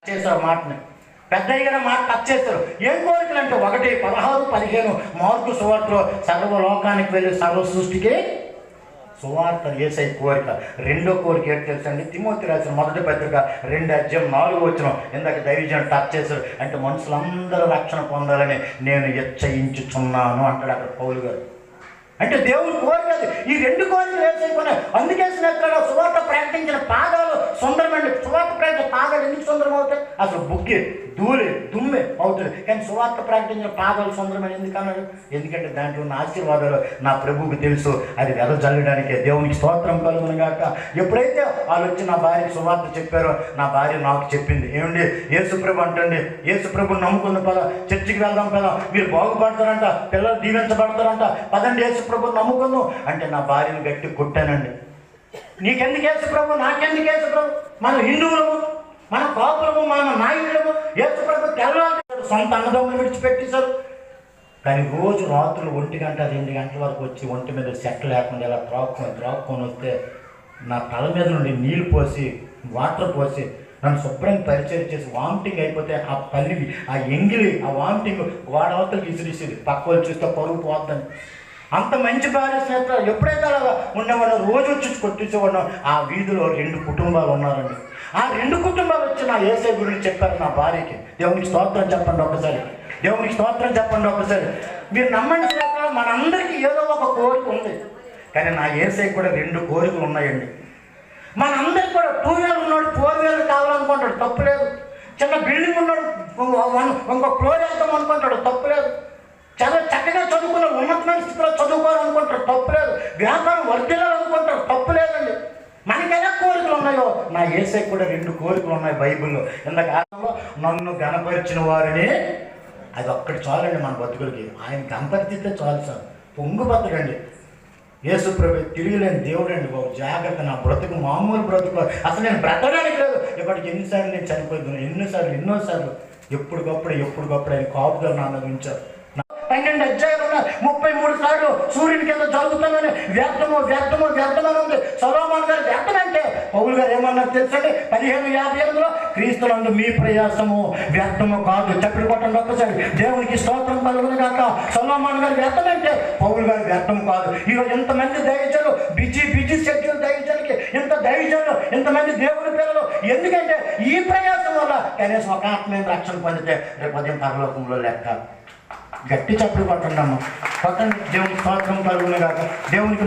చేశారు మాటని, పెద్దయ్య గారి మాట టచ్ చేస్తారు. ఏం కోరికలు అంటే 1:16-15 మార్కు సువార్తలో సర్వలోకానికి వెళ్ళి సర్వ సృష్టికి సువార్త యేసయ్య కోరిక. రెండో కోరిక ఏంటి తెలుసండి? తిమోతి రాసిన మొదటి పత్రిక 2:4 ఇందాక దైవజనం టచ్ చేశారు. అంటే మనుషులందరూ రక్షణ పొందాలని నేను హెచ్చరించుచున్నాను అంటాడు అక్కడ పౌలు గారు. అంటే దేవుని కోరిక అది. ఈ రెండు కోరికలు వేసైపోయినాయి. అందుకే స్నేహితుల సువార్త ప్రకటించిన పాదాలు సుందరమండి. సువార్త ప్రకటించిన పాదాలు ఎందుకు సుందరం అవుతాయి? అసలు బుగ్గి ధూళి దుమ్మె అవుతుంది. కానీ సువార్త ప్రకటించిన పాదాలు సుందరమని ఎందుకు అన్నాడు? ఎందుకంటే దాంట్లో ఉన్న ఆశీర్వాదాలు నా ప్రభువుకు తెలుసు. అది వెదజల్లడానికే. దేవునికి స్తోత్రం కలుగును గాక. ఎప్పుడైతే వాళ్ళు వచ్చి నా భార్యకి సువార్త చెప్పారో నా భార్య నాకు చెప్పింది, ఏమండి యేసుప్రభు అంటండి, యేసుప్రభుని నమ్ముకున్న పద, చర్చికి వెళ్దాం పద, మీరు బాగుపడతారంట, పిల్లలు దీవించబడతారంట, పదండి యేసుప్రభుని నమ్ముకుందాం అంటే నా భార్యను గట్టి కొట్టానండి. నీకెందుకు యేసుప్రభు, నాకెందుకు యేసుప్రభు? మనం హిందువులము, మన కాపులము, మన నాయకులము. యేసుప్రభు తెల్లవారు సొంత అన్నదమ్ములు విడిచిపెట్టేశారు. కానీ రోజు రాత్రులు 1 గంట 2 గంటల వరకు వచ్చి ఒంటి మీద సెట్ లేకుండా ఇలా త్రాక్కొని వస్తే నా తల మీద నుండి నీళ్ళు పోసి వాటర్ పోసి నన్ను శుభ్రంగా పరిచయం చేసి వామిటింగ్ అయిపోతే ఆ పల్లివి ఆ ఎంగిలి ఆ వామిటింగ్ వాడవతలకి విసిరిసేది. పక్క వాళ్ళు చూస్తే పరుగు పోద్దని. అంత మంచి భార్య స్నేహితులు. ఎప్పుడైతే అలాగా ఉండేవాడు రోజు వచ్చి కొట్టించేవాడు. ఆ వీధిలో 2 కుటుంబాలు ఉన్నారండి. ఆ 2 కుటుంబాలు వచ్చి నా యేసయ్య గురించి చెప్పారు నా భార్యకి. దేవునికి స్తోత్రం చెప్పండి ఒకసారి. దేవునికి స్తోత్రం చెప్పండి ఒకసారి. మీరు నమ్మండి స్నేహితులు, మనందరికీ ఏదో ఒక కోరిక ఉంది. కానీ నా యేసయ్య కూడా 2 కోరికలు ఉన్నాయండి. మనందరికి కూడా 2 వీలర్ ఉన్నాడు 4 వీలర్ కావాలనుకుంటాడు, తప్పులేదు. చిన్న బిల్డింగ్ ఉన్నాడు ఇంకో ఫ్లోర్ వేద్దాం అనుకుంటాడు, తప్పులేదు. చాలా చక్కగా చదువుకున్న ఉన్నతమైన స్థితిలో చదువుకోవాలనుకుంటారు, తప్పులేదు. వ్యాపారం వర్ధిల్లాలనుకుంటారు, తప్పులేదండి. మనకి ఎలా కోరికలు ఉన్నాయో నా యేసయ్య కూడా 2 కోరికలు ఉన్నాయి బైబిల్లో. ఇందాక ఆరంలో నన్ను గణపరిచిన వారిని, అది ఒక్కటి చాలండి మన బతుకులకి. ఆయన గణపరిస్తే చాలు సార్. పొంగుబతుడండి యేసుప్రభు, తిరిగిలేని దేవుడు అండి బాబు. జాగ్రత్త, నా బ్రతుకు మామూలు బ్రతుకు. అసలు నేను బ్రతకడానికి లేదు. ఇప్పటికి ఎన్నిసార్లు నేను చనిపోతున్నాను, ఎన్నోసార్లు ఎప్పటికప్పుడు ఆయన కాపుదలు నా మీద ఉంచారు. 12 అధ్యాయాలు 33 సార్లు సూర్యుని కింద జరుగుతామని వ్యర్థమని ఉంది. సొలొమోను గారు వ్యర్థం అంటే పౌలు గారు ఏమన్నారు తెలుసండి? 15:58 క్రీస్తునందు మీ ప్రయాసము వ్యర్థము కాదు. చప్పుడు కొట్టండి ఒక్కసారి. దేవునికి స్తోత్రం కలుగును గాక. సొలొమోను గారు వ్యర్థం అంటే పౌలు గారు వ్యర్థం కాదు. ఈరోజు ఎంతమంది దైవజనులు, బిజీ షెడ్యూల్ దైవజనులకి, ఎంతమంది దేవుని పిల్లలు. ఎందుకంటే ఈ ప్రయాసం వల్ల కనీసం ఒక ఆత్మీయ రక్షణ పొందితే రేపు ఉదయం పరలోకంలో లెక్క. గట్టి చప్పుడు కొట్టండి అమ్మ, కొట్టండి. దేవునికి స్తోత్రం కలుగును గాక. దేవునికి